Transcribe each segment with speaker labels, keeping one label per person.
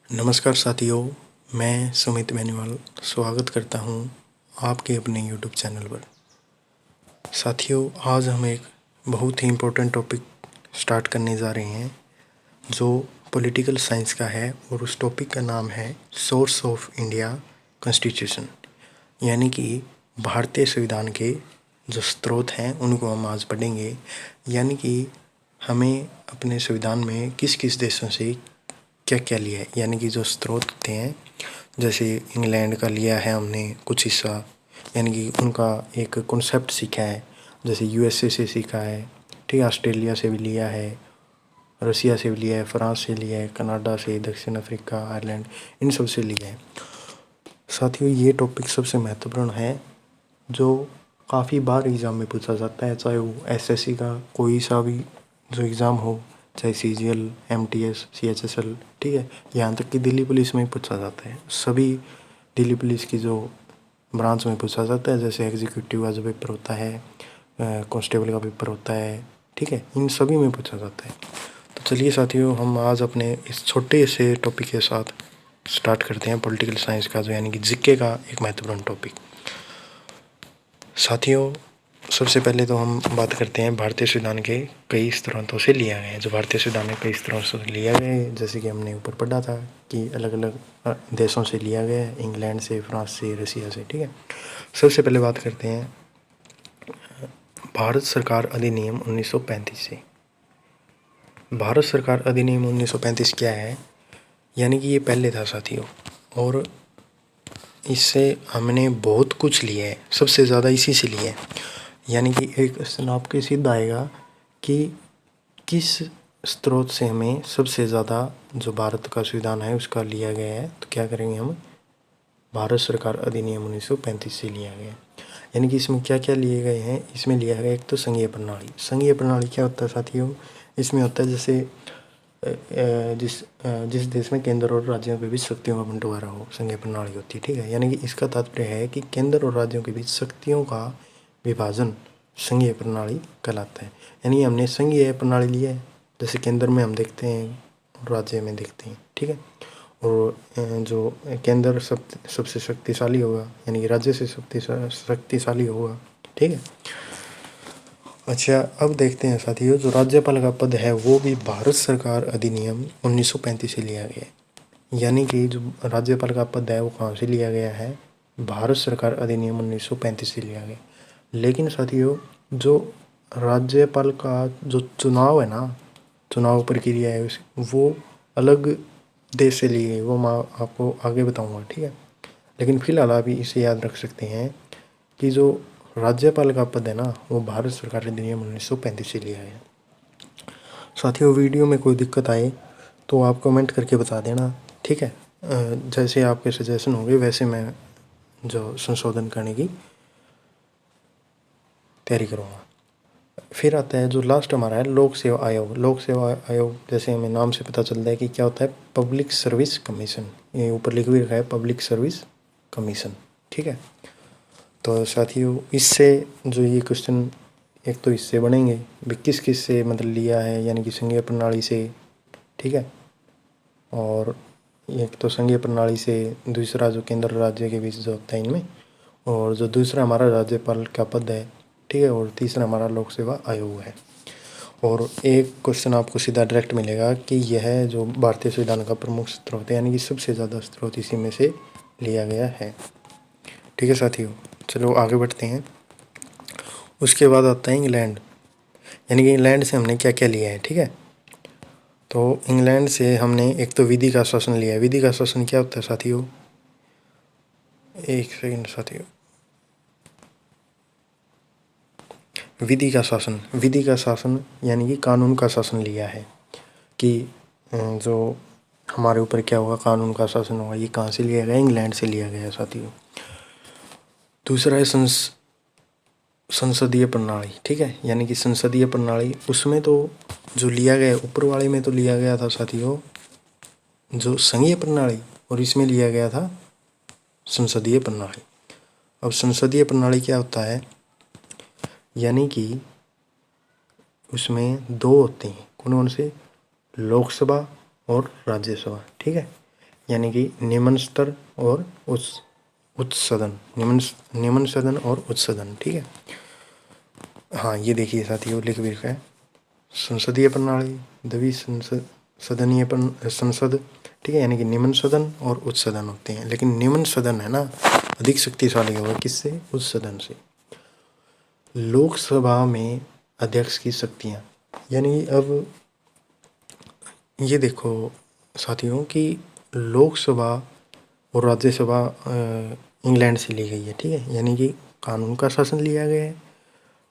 Speaker 1: नमस्कार साथियों, मैं सुमित बेनीवाल स्वागत करता हूं आपके अपने यूट्यूब चैनल पर। साथियों, आज हम एक बहुत ही इम्पोर्टेंट टॉपिक स्टार्ट करने जा रहे हैं जो पॉलिटिकल साइंस का है और उस टॉपिक का नाम है सोर्स ऑफ इंडिया कॉन्स्टिट्यूशन, यानी कि भारतीय संविधान के जो स्रोत हैं उनको हम आज पढ़ेंगे। यानी कि हमें अपने संविधान में किस किस देशों से क्या क्या लिया है, यानी कि जो स्रोत होते हैं, जैसे इंग्लैंड का लिया है हमने कुछ हिस्सा, यानी कि उनका एक कॉन्सेप्ट सीखा है। जैसे यूएसए से सीखा है, ठीक है, ऑस्ट्रेलिया से भी लिया है, रसिया से भी लिया है, फ्रांस से लिया है, कनाडा से, दक्षिण अफ्रीका, आयरलैंड, इन सब से लिया है। साथियों, ये टॉपिक सबसे महत्वपूर्ण है जो काफ़ी बार एग्ज़ाम में पूछा जाता है, चाहे वो एसएससी का कोई सा भी जो एग्ज़ाम हो, चाहे सीजीएल, एमटीएस, सीएचएसएल, ठीक है, यहाँ तक कि दिल्ली पुलिस में पूछा जाता है। सभी दिल्ली पुलिस की जो ब्रांच में पूछा जाता है, जैसे एग्जीक्यूटिव का जो पेपर होता है, कांस्टेबल का पेपर होता है, ठीक है, इन सभी में पूछा जाता है। तो चलिए साथियों, हम आज अपने इस छोटे से टॉपिक के साथ स्टार्ट करते हैं पॉलिटिकल साइंस का, जो यानी कि जीके का एक महत्वपूर्ण टॉपिक। साथियों, सबसे पहले तो हम बात करते हैं भारतीय संविधान के कई स्रोतों से लिया गया है। जो भारतीय संविधान है कई स्रोतों से लिया गया है, जैसे कि हमने ऊपर पढ़ा था कि अलग अलग देशों से लिया गया है, इंग्लैंड से, फ्रांस से, रसिया से, ठीक है। सबसे पहले बात करते हैं भारत सरकार अधिनियम 1935 से। भारत सरकार अधिनियम 1935 क्या है, यानी कि ये पहले था साथियों, और इससे हमने बहुत कुछ लिया है, सबसे ज़्यादा इसी से लिया है। यानी कि एक क्वेश्चन आपके सीधा आएगा कि किस स्रोत से हमें सबसे ज़्यादा जो भारत का संविधान है उसका लिया गया है, तो क्या करेंगे हम, भारत सरकार अधिनियम 1935 से लिया गया है। यानी कि इसमें क्या क्या लिए गए हैं, इसमें लिया गया एक तो संघीय प्रणाली। संघीय प्रणाली क्या होता है साथियों, इसमें होता है जैसे जिस देश में केंद्र और राज्यों के बीच शक्तियों का बंटवारा हो, संघीय प्रणाली होती है, ठीक है। यानी कि इसका तात्पर्य है कि केंद्र और राज्यों के बीच शक्तियों का विभाजन संघीय प्रणाली कहलाता है। यानी हमने संघीय प्रणाली ली है, जैसे केंद्र में हम देखते हैं, राज्य में देखते हैं, ठीक है, और जो केंद्र सबसे शक्तिशाली होगा, यानी कि राज्य से शक्तिशाली होगा, ठीक है। अच्छा, अब देखते हैं साथियों, जो राज्यपाल का पद है वो भी भारत सरकार अधिनियम 1935 से लिया गया है। यानी कि जो राज्यपाल का पद है वो कहाँ से लिया गया है, भारत सरकार अधिनियम 1935 से लिया गया। लेकिन साथियों, जो राज्यपाल का जो चुनाव है ना, चुनाव प्रक्रिया है वो अलग देश से ली गई, वो मैं आपको आगे बताऊंगा, ठीक है। लेकिन फिलहाल अभी इसे याद रख सकते हैं कि जो राज्यपाल का पद है ना वो भारत सरकार अधिनियम 1935 से लिया है। साथियों, वीडियो में कोई दिक्कत आए तो आप कमेंट करके बता देना, ठीक है। जैसे आपके सजेशन होंगे वैसे मैं जो संशोधन करने की तैयारी करूँगा। फिर आता है जो लास्ट हमारा है लोक सेवा आयोग। लोक सेवा आयोग जैसे हमें नाम से पता चलता है कि क्या होता है, पब्लिक सर्विस कमीशन। ये ऊपर लिख भी रखा है पब्लिक सर्विस कमीशन, ठीक है। तो साथियों, इससे जो ये क्वेश्चन एक तो इससे बनेंगे भी किस किस से मतलब लिया है, यानी कि संघीय प्रणाली से, ठीक है, और एक तो संघीय प्रणाली से, दूसरा जो केंद्र राज्य के बीच जो होता है इनमें, और जो दूसरा हमारा राज्यपाल का पद है, ठीक है, और तीसरा हमारा लोक सेवा आयोग है। और एक क्वेश्चन आपको सीधा डायरेक्ट मिलेगा कि यह जो भारतीय संविधान का प्रमुख स्रोत है, यानी कि सबसे ज़्यादा स्रोत इसी में से लिया गया है, ठीक है साथियों। चलो आगे बढ़ते हैं। उसके बाद आता है इंग्लैंड, यानी कि इंग्लैंड से हमने क्या क्या लिया है, ठीक है। तो इंग्लैंड से हमने एक तो विधि का शासन लिया है। विधि का शासन क्या होता है साथियों, एक सेकंड साथियों, विधि का शासन यानी कि कानून का शासन लिया है कि जो हमारे ऊपर क्या होगा, कानून का शासन होगा। ये कहाँ से लिया गया, इंग्लैंड से लिया गया साथियों। दूसरा है संसदीय प्रणाली, ठीक है, यानी कि संसदीय प्रणाली, उसमें तो जो लिया गया ऊपर वाले में तो लिया गया था साथियों जो संघीय प्रणाली, और इसमें लिया गया था संसदीय प्रणाली। अब संसदीय प्रणाली क्या होता है, यानी कि उसमें दो होते हैं, कौन कौन से, लोकसभा और राज्यसभा, ठीक है। यानी कि निम्न स्तर और उच्च सदन, निम्न सदन और उच्च सदन। ठीक है, हाँ ये देखिए साथियों, लिख भी रखा है संसदीय प्रणाली, द्वि सदनीय संसद। ठीक है, यानी कि निम्न सदन और उच्च सदन होते हैं, लेकिन निम्न सदन है ना अधिक शक्तिशाली होगा किससे, उच्च सदन से। लोकसभा में अध्यक्ष की शक्तियाँ, यानी अब ये देखो साथियों कि लोकसभा और राज्यसभा इंग्लैंड से ली गई है। ठीक है, यानी कि कानून का शासन लिया गया है,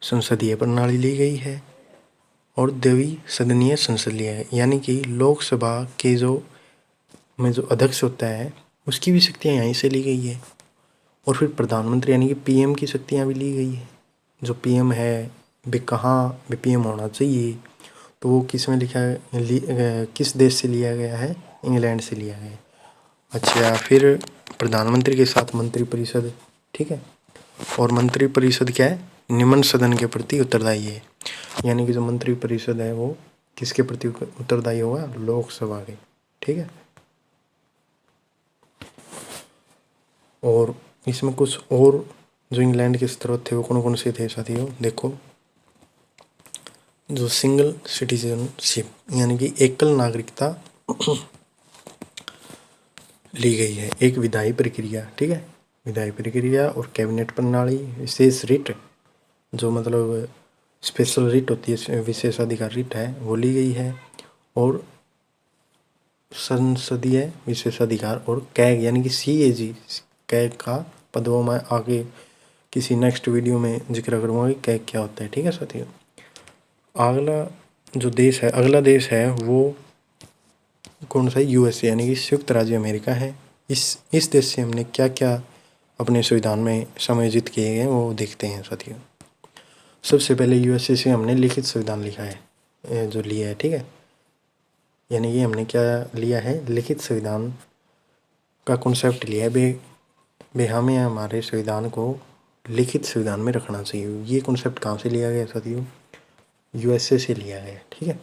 Speaker 1: संसदीय प्रणाली ली गई है और द्वि सदनीय संसद लिया है। यानी कि लोकसभा के जो अध्यक्ष होता है उसकी भी शक्तियाँ यहीं से ली गई है। और फिर प्रधानमंत्री यानी कि पीएम की शक्तियाँ भी ली गई है। जो पीएम है वे कहाँ भी पीएम होना चाहिए, तो वो किस में लिखा है, किस देश से लिया गया है, इंग्लैंड से लिया गया है। अच्छा, फिर प्रधानमंत्री के साथ मंत्रिपरिषद। ठीक है, और मंत्रिपरिषद क्या है, निम्न सदन के प्रति उत्तरदायी है। यानी कि जो मंत्रिपरिषद है वो किसके प्रति उत्तरदायी होगा, लोकसभा के। ठीक है, और इसमें कुछ और जो इंग्लैंड के स्रोत थे वो कौन कौन से थे साथियों, देखो। जो सिंगल सिटीजनशिप यानी कि एकल नागरिकता ली गई है, एक विधायी प्रक्रिया। ठीक है, विधायी प्रक्रिया और कैबिनेट प्रणाली, विशेष रिट जो मतलब स्पेशल रिट होती है, विशेषाधिकार रिट है वो ली गई है, और संसदीय विशेषाधिकार और कैग यानी कि CAG कैग का पदों में आगे किसी नेक्स्ट वीडियो में जिक्र करूँगा कि कैग क्या होता है। ठीक है साथियों, अगला जो देश है, अगला देश है वो कौन सा है, USA यानी कि संयुक्त राज्य अमेरिका है। इस देश से हमने क्या क्या अपने संविधान में समायोजित किए गए वो देखते हैं साथियों। सबसे पहले USA से हमने लिखित संविधान लिखा है, जो लिया है। ठीक है, यानी कि हमने क्या लिया है, लिखित संविधान का कॉन्सेप्ट लिया है। बे हमें हमारे संविधान को लिखित संविधान में रखना चाहिए। ये कॉन्सेप्ट कहाँ से लिया गया साथियों, USA से लिया गया है। ठीक है,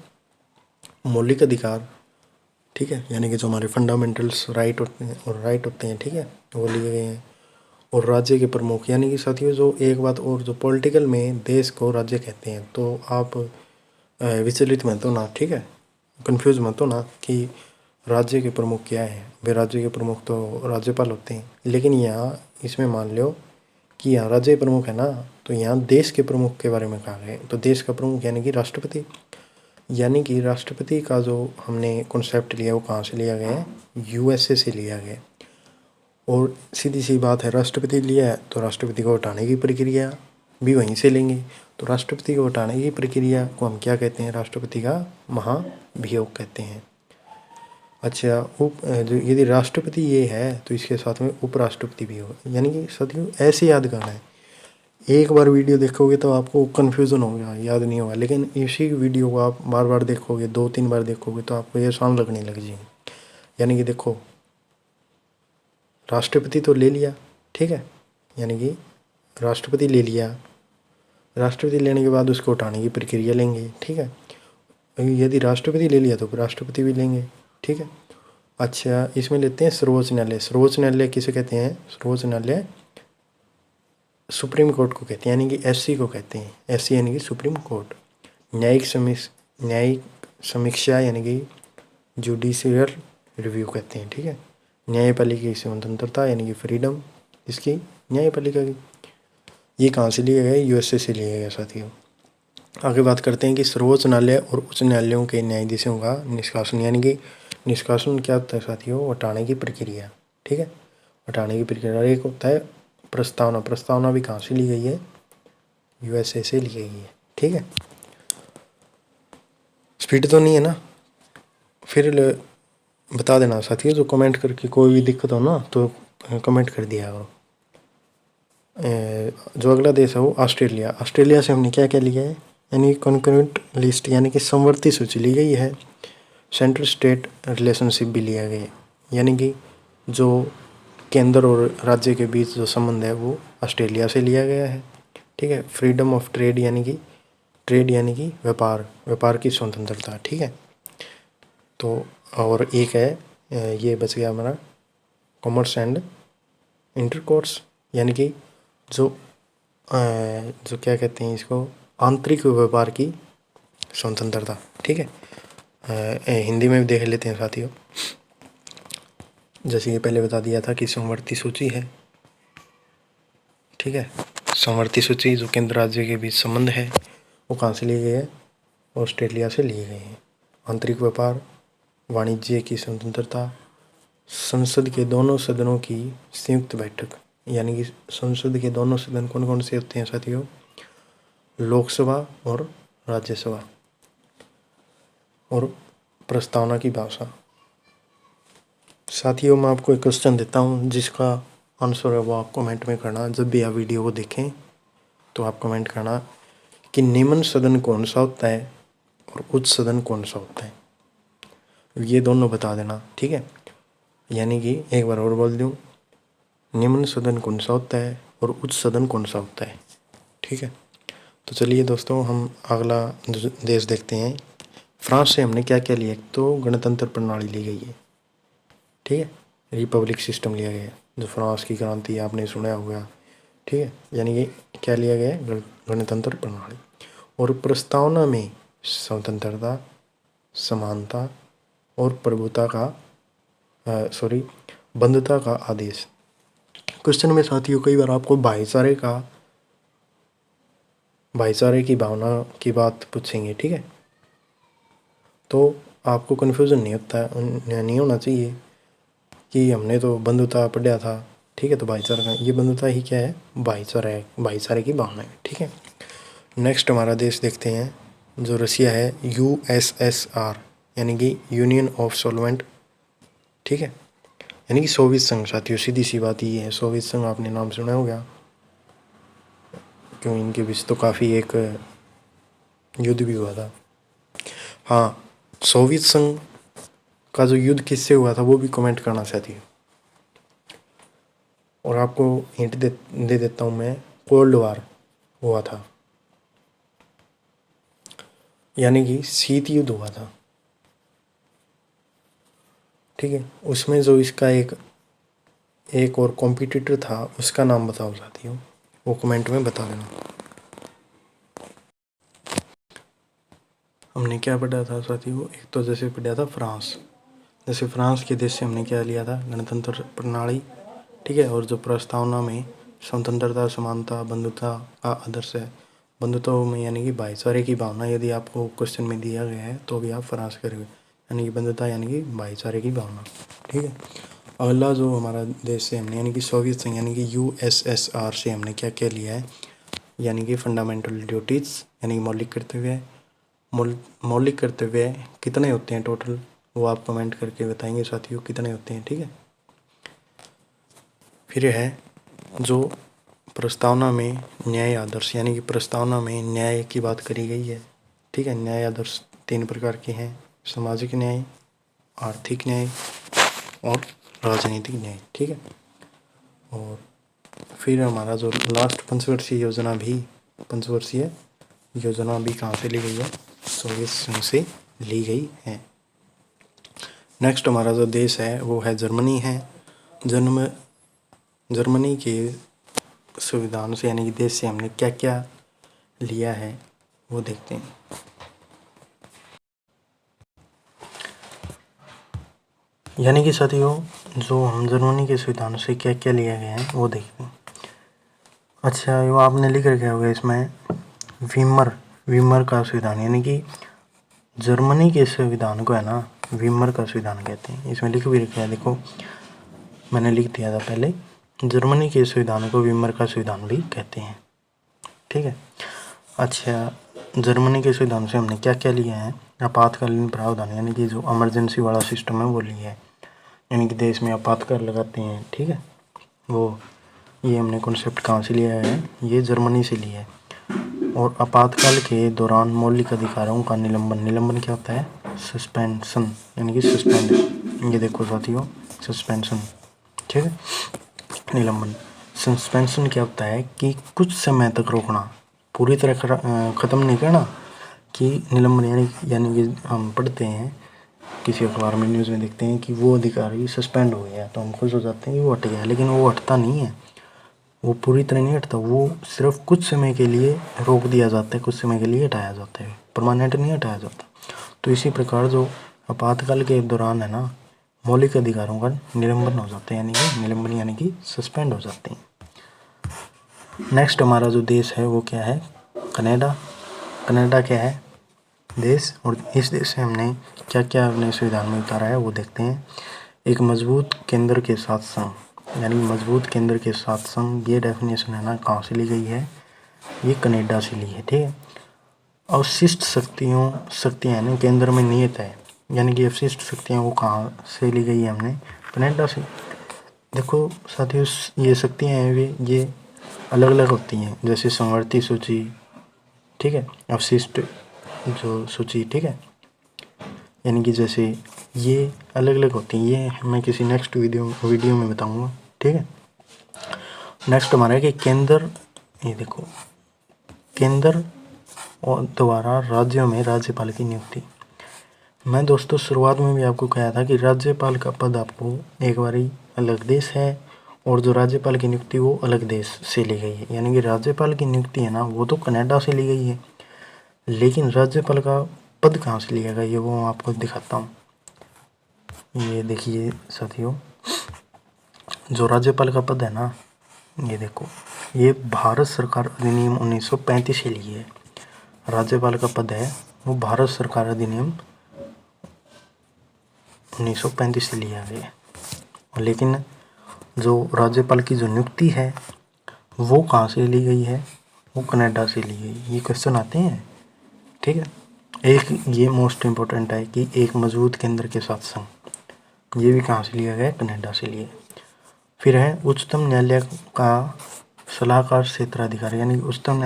Speaker 1: मौलिक अधिकार। ठीक है, यानी कि जो हमारे फंडामेंटल्स राइट होते हैं। ठीक है, वो लिए गए हैं। और राज्य के प्रमुख, यानी कि साथियों जो एक बात और, जो पॉलिटिकल में देश को राज्य कहते हैं, तो आप विचलित मत हो ना। ठीक है, कंफ्यूज मत हो ना कि राज्य के प्रमुख क्या है। वे राज्य के प्रमुख तो राज्यपाल होते हैं, लेकिन यहाँ इसमें मान लो कि यहाँ राज्य प्रमुख है ना, तो यहाँ देश के प्रमुख के बारे में कहा गया है। तो देश का प्रमुख यानी कि राष्ट्रपति, यानी कि राष्ट्रपति का जो हमने कॉन्सेप्ट लिया वो कहाँ से लिया गया है, USA से लिया गया है। और सीधी सी बात है, राष्ट्रपति लिया है तो राष्ट्रपति को हटाने की प्रक्रिया भी वहीं से लेंगे। तो राष्ट्रपति को हटाने की प्रक्रिया को हम क्या कहते हैं, राष्ट्रपति का महाभियोग कहते हैं। अच्छा, जो यदि राष्ट्रपति ये है तो इसके साथ में उपराष्ट्रपति भी हो। यानी कि साथियों ऐसे याद करना है, एक बार वीडियो देखोगे तो आपको कन्फ्यूज़न होगा, याद नहीं होगा, लेकिन इसी वीडियो को आप बार बार देखोगे, 2-3 बार देखोगे तो आपको ये आसान लगने लग जाएगी। यानी कि देखो, राष्ट्रपति तो ले लिया। ठीक है, यानी कि राष्ट्रपति ले लिया, राष्ट्रपति लेने के बाद उसको उठाने की प्रक्रिया लेंगे। ठीक है, यदि राष्ट्रपति ले लिया तो राष्ट्रपति भी लेंगे। ठीक है, अच्छा इसमें लेते हैं सर्वोच्च न्यायालय। सर्वोच्च न्यायालय किसे कहते हैं, सर्वोच्च न्यायालय सुप्रीम कोर्ट को कहते हैं, यानी कि SC को कहते हैं। SC यानी कि सुप्रीम कोर्ट। न्यायिक समीक्षा यानी कि जुडिशियल रिव्यू कहते हैं। ठीक है, न्यायपालिका की स्वतंत्रता यानी कि फ्रीडम इसकी न्यायपालिका की। ये कहाँ से लिया गया, USA से लिया गया साथियों। आगे बात करते हैं कि सर्वोच्च न्यायालय और उच्च न्यायालयों के न्यायाधीशों का निष्कासन, यानी कि निष्कासन क्या होता है साथियों, हटाने की प्रक्रिया। ठीक है, हटाने की प्रक्रिया। एक होता है प्रस्तावना, प्रस्तावना भी कहाँ से ली गई है, USA से ली गई है। ठीक है, स्पीड तो नहीं है ना, फिर बता देना साथियों, जो कमेंट करके कोई भी दिक्कत हो ना तो कमेंट कर दिया करो। जो अगला देश है वो ऑस्ट्रेलिया। ऑस्ट्रेलिया से हमने क्या क्या लिया है, यानी कॉन्करेंट लिस्ट यानी कि समवर्ती सूची ली गई है। सेंट्रल स्टेट रिलेशनशिप भी लिया गया है, यानी कि जो केंद्र और राज्य के बीच जो संबंध है वो ऑस्ट्रेलिया से लिया गया है। ठीक है, फ्रीडम ऑफ ट्रेड यानी कि व्यापार की स्वतंत्रता। ठीक है, तो और एक है ये बच गया हमारा कॉमर्स एंड इंटरकोर्स, यानी कि जो क्या कहते हैं इसको, आंतरिक व्यापार की स्वतंत्रता। ठीक है, हिंदी में भी देख लेते हैं साथियों। जैसे ये पहले बता दिया था कि समवर्ती सूची है। ठीक है, समवर्ती सूची जो केंद्र राज्य के बीच संबंध है वो कहाँ से लिए गए हैं, ऑस्ट्रेलिया से लिए गए हैं। आंतरिक व्यापार, वाणिज्य की स्वतंत्रता, संसद के दोनों सदनों की संयुक्त बैठक, यानी कि संसद के दोनों सदन कौन कौन से होते हैं साथियों, लोकसभा और राज्यसभा, और प्रस्तावना की भाषा। साथियों मैं आपको एक क्वेश्चन देता हूँ जिसका आंसर है वो आप कमेंट में करना। जब भी आप वीडियो को देखें तो आप कमेंट करना कि निम्न सदन कौन सा होता है और उच्च सदन कौन सा होता है, ये दोनों बता देना। ठीक है, यानी कि एक बार और बोल दूँ, निम्न सदन कौन सा होता है और उच्च सदन कौन सा होता है। ठीक है, तो चलिए दोस्तों हम अगला देश देखते हैं। फ्रांस से हमने क्या क्या लिया, तो गणतंत्र प्रणाली ली गई है। ठीक है, रिपब्लिक सिस्टम लिया गया है, जो फ्रांस की क्रांति आपने सुना होगा। ठीक है, यानी कि क्या लिया गया है, गणतंत्र प्रणाली। और प्रस्तावना में स्वतंत्रता, समानता और प्रभुता का बंधुता का आदेश। क्वेश्चन में साथियों कई बार आपको भाईचारे की भावना की बात पूछेंगे। ठीक है, तो आपको कन्फ्यूज़न नहीं होना चाहिए कि हमने तो बंधुता पढ़ा था। ठीक है, तो भाईचारा का ये बंधुता ही क्या है, भाईचारा है, भाईचारे की भावना है। ठीक है, नेक्स्ट हमारा देश देखते हैं जो रसिया है, USSR, यानी कि यूनियन ऑफ सोलवेंट। ठीक है, यानी कि सोवियत संघ। साथियों सीधी सी बात ये है, सोवियत संघ आपने नाम सुना होगा, क्यों इनके बीच तो काफ़ी एक युद्ध भी हुआ था। हाँ, सोवियत संघ का जो युद्ध किससे हुआ था वो भी कमेंट करना चाहती है। और आपको हिंट दे देता हूँ मैं, कोल्ड वार हुआ था, यानी कि शीत युद्ध हुआ था। ठीक है, उसमें जो इसका एक और कॉम्पिटिटर था उसका नाम बताओ साथियों, वो कमेंट में बता देना। हमने क्या पढ़ा था साथियों, एक तो जैसे पढ़ा था फ्रांस, जैसे फ्रांस के देश से हमने क्या लिया था, गणतंत्र प्रणाली। ठीक है, और जो प्रस्तावना में स्वतंत्रता, समानता, बंधुता का आदर्श है। बंधुता में यानी कि भाईचारे की भावना, यदि आपको क्वेश्चन में दिया गया है तो भी आप फ्रांस करेंगे, यानी कि बंधुता यानी कि भाईचारे की भावना। ठीक है, अगला जो हमारा देश से हमने यानी कि सोवियत संघ यानी कि USSR से हमने क्या क्या लिया है, यानी कि फंडामेंटल ड्यूटीज़, यानी कि मौलिक कर्तव्य कितने होते हैं टोटल, वो आप कमेंट करके बताएंगे साथियों कितने होते हैं। ठीक है, फिर है जो प्रस्तावना में न्याय आदर्श, यानी कि प्रस्तावना में न्याय की बात करी गई है। ठीक है, न्याय आदर्श 3 प्रकार के हैं, सामाजिक न्याय, आर्थिक न्याय और राजनीतिक न्याय। ठीक है, और फिर हमारा जो लास्ट पंचवर्षीय योजना भी कहाँ से ली गई है, सोवियत संघ से ली गई है। नेक्स्ट हमारा जो देश है वो है जर्मनी है। जर्मनी के संविधान से यानी कि देश से हमने क्या क्या लिया है वो देखते हैं। यानी कि साथियों जो हम जर्मनी के संविधान से क्या क्या लिया गया है वो देखते हैं। अच्छा, वो आपने लिख रखा होगा इसमें वीमर का संविधान, यानी कि जर्मनी के संविधान को है ना वीमर का संविधान कहते हैं। इसमें लिख भी रखा है, देखो मैंने लिख दिया था पहले, जर्मनी के संविधान को वीमर का संविधान भी कहते हैं। ठीक है, अच्छा जर्मनी के संविधान से हमने क्या क्या लिया है, आपातकालीन प्रावधान, यानी कि जो इमरजेंसी वाला सिस्टम है वो लिया है, यानी कि देश में आपातकाल लगाते हैं। ठीक है, वो ये हमने कॉन्सेप्ट कहाँ से लिया है, ये जर्मनी से लिया है। और आपातकाल के दौरान मौलिक अधिकारों का निलंबन क्या होता है, सस्पेंशन, यानी कि सस्पेंड, ये देखो साथियों सस्पेंशन। ठीक है, निलंबन सस्पेंशन क्या होता है कि कुछ समय तक रोकना, पूरी तरह ख़त्म नहीं करना, कि निलंबन यानी कि हम पढ़ते हैं किसी अखबार में न्यूज़ में देखते हैं कि वो अधिकारी सस्पेंड हो गया, तो हम खुश हो जाते हैं कि वो हट गया, लेकिन वो हटता नहीं है, वो पूरी तरह नहीं हटता, वो सिर्फ कुछ समय के लिए रोक दिया जाता है, कुछ समय के लिए हटाया जाता है, परमानेंट नहीं हटाया जाता। तो इसी प्रकार जो आपातकाल के दौरान है ना, मौलिक अधिकारों का निलंबन हो जाते हैं, यानी कि सस्पेंड हो जाते हैं। नेक्स्ट हमारा जो देश है वो क्या है, कनाडा। कनाडा क्या है, देश, और इस देश से हमने क्या क्या अपने संविधान में उतारा है वो देखते हैं। एक मजबूत केंद्र के साथ संघ, यानी मजबूत केंद्र के साथ संघ, ये डेफिनेशन है ना कहाँ से ली गई है, ये कनाडा से ली है, ठीक है। अवशिष्ट शक्तियाँ यानी केंद्र में नियत है, यानी कि अवशिष्ट शक्तियाँ वो कहाँ से ली गई है, हमने कनाडा से। देखो साथियों, ये शक्तियाँ हैं ये अलग अलग होती हैं, जैसे समवर्ती सूची, ठीक है, अवशिष्ट जो सूची, ठीक है, यानी कि जैसे ये अलग अलग होती हैं, ये मैं किसी नेक्स्ट वीडियो में बताऊंगा, ठीक है। नेक्स्ट हमारा है कि केंद्र, ये देखो, केंद्र और द्वारा राज्यों में राज्यपाल की नियुक्ति। मैं दोस्तों शुरुआत में भी आपको कहा था कि राज्यपाल का पद आपको एक बारी अलग देश है, और जो राज्यपाल की नियुक्ति वो अलग देश से ली गई है, यानी कि राज्यपाल की नियुक्ति है ना वो तो कनाडा से ली गई है, लेकिन राज्यपाल का पद कहाँ से लिया गया ये वो मैं आपको दिखाता हूँ। ये देखिए साथियों, जो राज्यपाल का पद है ना, ये देखो, ये भारत सरकार अधिनियम 1935 से लिए है। राज्यपाल का पद है वो भारत सरकार अधिनियम 1935 से लिया गया है, लेकिन जो राज्यपाल की जो नियुक्ति है वो कहाँ से ली गई है, वो कनाडा से ली गई। ये क्वेश्चन आते हैं, ठीक है। एक ये मोस्ट इम्पोर्टेंट है कि एक मजबूत केंद्र के साथ संघ, ये भी कहाँ से लिया गया है, कनाडा से लिया। फिर है उच्चतम न्यायालय का सलाहकार क्षेत्राधिकार, यानी कि उच्चतम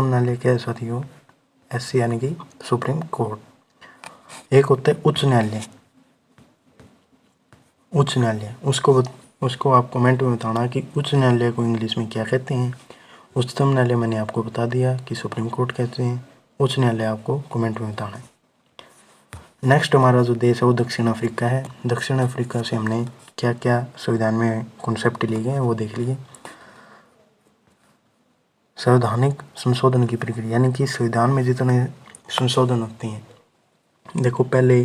Speaker 1: न्यायालय क्या है साथियों, एससी यानी कि सुप्रीम कोर्ट। एक होता है उच्च न्यायालय, उसको आप कमेंट में बताना कि उच्च न्यायालय को इंग्लिश में क्या कहते हैं। उच्चतम न्यायालय मैंने आपको बता दिया कि सुप्रीम कोर्ट कहते हैं, उच्च न्यायालय आपको कमेंट में बताना है। नेक्स्ट हमारा जो देश है वो दक्षिण अफ्रीका है। दक्षिण अफ्रीका से हमने क्या क्या संविधान में कॉन्सेप्ट लिए गए हैं वो देख लिए। संवैधानिक संशोधन की प्रक्रिया, यानी कि संविधान में जितने संशोधन होते हैं, देखो पहले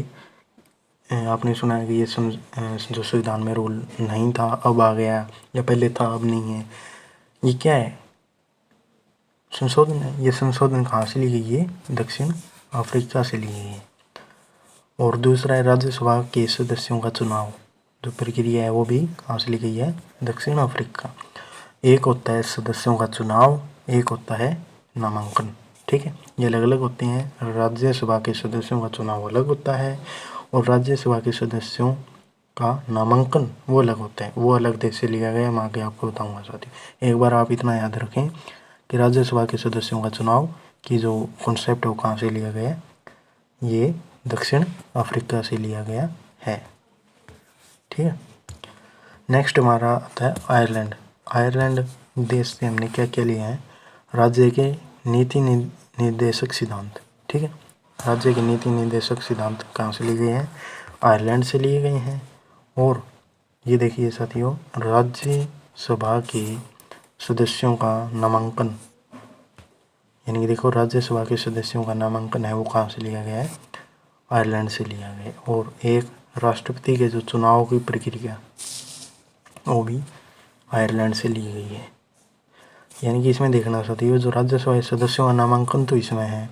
Speaker 1: आपने सुना है कि ये जो संविधान में रूल नहीं था अब आ गया, या पहले था अब नहीं है, ये क्या है, संशोधन है। ये संशोधन कहाँ से ली गई है, दक्षिण अफ्रीका से ली गई है। और दूसरा है राज्यसभा के सदस्यों का चुनाव, जो प्रक्रिया है वो भी कहाँ से ली गई है, दक्षिण अफ्रीका। एक होता है सदस्यों का चुनाव, एक होता है नामांकन, ठीक है, ये अलग अलग होते हैं। राज्यसभा के सदस्यों का चुनाव अलग होता है, और राज्यसभा के सदस्यों का नामांकन वो अलग होता है, वो अलग देश से लिया गया, मैं आगे आपको बताऊंगा साथी। एक बार आप इतना याद रखें कि राज्यसभा के सदस्यों का चुनाव की जो कॉन्सेप्ट है वो कहाँ से लिया गया है, ये दक्षिण अफ्रीका से लिया गया है, ठीक है। नेक्स्ट हमारा आता है आयरलैंड। आयरलैंड देश से हमने क्या क्या लिया है, राज्य के नीति निर्देशक सिद्धांत, ठीक है। राज्य के नीति निर्देशक सिद्धांत कहाँ से लिए गए हैं, आयरलैंड से लिए गए हैं। और ये देखिए साथियों, राज्यसभा के सदस्यों का नामांकन, यानी कि देखो राज्यसभा के सदस्यों का नामांकन है वो कहाँ से लिया गया है, आयरलैंड से लिया गया है। और एक राष्ट्रपति के जो चुनाव की प्रक्रिया वो भी आयरलैंड से ली गई है। यानी कि इसमें देखना साथियों, जो राज्यसभा के सदस्यों का नामांकन तो इसमें है,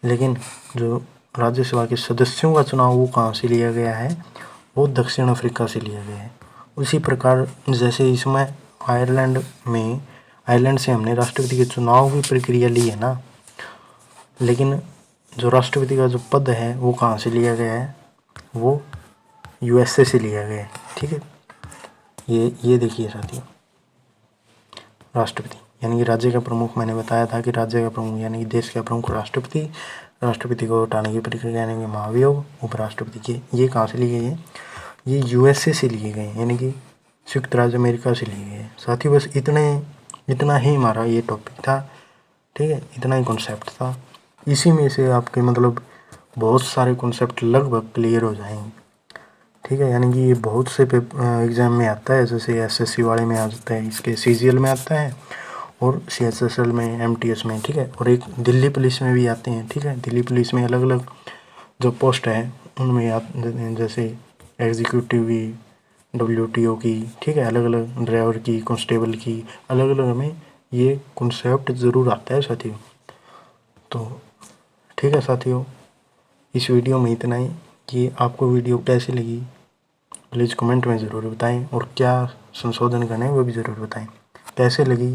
Speaker 1: लेकिन जो राज्यसभा के सदस्यों का चुनाव वो कहाँ से लिया गया है, वो दक्षिण अफ्रीका से लिया गया है। उसी प्रकार जैसे इसमें आयरलैंड से हमने राष्ट्रपति के चुनाव की प्रक्रिया ली है ना, लेकिन जो राष्ट्रपति का जो पद है वो कहाँ से लिया गया है, वो यूएसए से लिया गया है, ठीक है। ये देखिए साथियों, राष्ट्रपति यानी कि राज्य का प्रमुख, मैंने बताया था कि राज्य का प्रमुख यानी कि देश का प्रमुख राष्ट्रपति को हटाने की प्रक्रिया यानी कि महाभियोग उपराष्ट्रपति के, ये कहाँ से लिए गए हैं, ये यूएसए से लिए गए, यानी कि संयुक्त राज्य अमेरिका से लिए गए। साथियों बस इतना ही हमारा ये टॉपिक था, ठीक है, इतना ही कॉन्सेप्ट था। इसी में से आपके मतलब बहुत सारे कॉन्सेप्ट लगभग क्लियर हो जाएंगे। ठीक है, यानी कि ये बहुत से एग्ज़ाम में आता है, जैसे एसएससी वाले में आ जाता है, इसके सीजीएल में आता है और सीएचएसएल में, एमटीएस में। ठीक है, और एक दिल्ली पुलिस में भी आते हैं। ठीक है, दिल्ली पुलिस में अलग अलग जो पोस्ट है उनमें जैसे एग्जीक्यूटिव की, डब्ल्यूटीओ की, ठीक है, अलग अलग ड्राइवर की, कांस्टेबल की, अलग अलग हमें ये कॉन्सेप्ट ज़रूर आता है साथियों। तो ठीक है साथियों, इस वीडियो में इतना ही। कि आपको वीडियो कैसी लगी प्लीज़ कमेंट में ज़रूर बताएं, और क्या संशोधन करना है वो भी ज़रूर बताएं। कैसे लगी,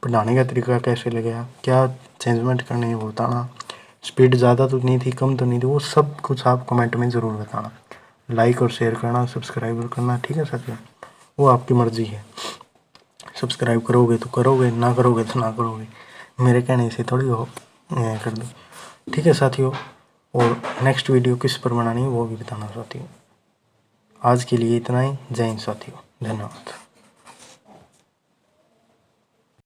Speaker 1: पढ़ाने का तरीका कैसे लगा, क्या चेंजमेंट करने हैं वो बताना। स्पीड ज़्यादा तो नहीं थी, कम तो नहीं थी, वो सब कुछ आप कमेंट में ज़रूर बताना। लाइक और शेयर करना, सब्सक्राइब करना। ठीक है साथियों, वो आपकी मर्ज़ी है। सब्सक्राइब करोगे तो करोगे, ना करोगे तो ना करोगे, मेरे कहने से थोड़ी हो कर दो। ठीक है साथियों, और नेक्स्ट वीडियो किस पर बनानी है वो भी बताना साथियों। आज के लिए इतना ही। जय हिंद साथियों, धन्यवाद।